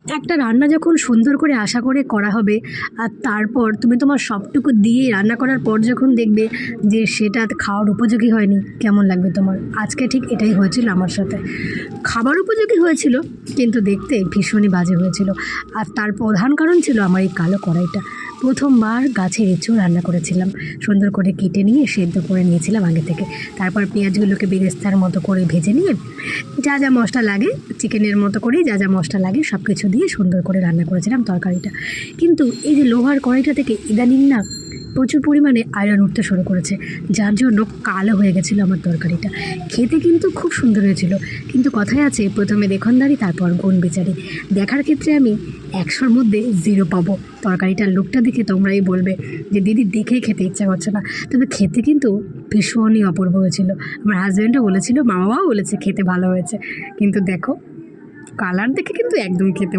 একটা রান্না যখন সুন্দর করে আশা করে করা হবে আর তারপর তুমি তোমার সবটুকু দিয়ে রান্না করার পর যখন দেখবে যে সেটা খাওয়ার উপযোগী হয়নি, কেমন লাগবে তোমার? আজকে ঠিক এটাই হয়েছিল আমার সাথে। খাবার উপযোগী হয়েছিল কিন্তু দেখতে ভীষণই বাজে হয়েছিল। আর তার প্রধান কারণ ছিল আমার এই কালো কড়াইটা। প্রথমবার গাছের এঁচোড় রান্না করেছিলাম, সুন্দর করে কেটে নিয়ে সেদ্ধ করে নিয়েছিলাম আগে থেকে। তারপর পেঁয়াজগুলোকে বেরেস্তার মতো করে ভেজে নিয়ে যা যা মশলা লাগে, চিকেনের মতো করেই যা যা মশলা লাগে সব কিছু দিয়ে সুন্দর করে রান্না করেছিলাম তরকারিটা। কিন্তু এই যে লোহার কড়াইটা থেকে ইদানিং না প্রচুর পরিমাণে আয়রন উঠতে শুরু করেছে, যার জন্য কালো হয়ে গেছিলো আমার তরকারিটা। খেতে কিন্তু খুব সুন্দর হয়েছিল, কিন্তু কথায় আছে প্রথমে দেখনদারি তারপর গুণ বিচারি। দেখার ক্ষেত্রে আমি 100-র মধ্যে 0 পাবো। তরকারিটার লুকটা দেখে তোমরাই বলবে যে দিদি দেখেই খেতে ইচ্ছা করছে না, তবে খেতে কিন্তু ভীষণই অপূর্ব হয়েছিল। আমার হাজব্যান্ডও বলেছিল, মা বাবাও বলেছে খেতে ভালো হয়েছে, কিন্তু দেখো কালার দেখে কিন্তু একদম খেতে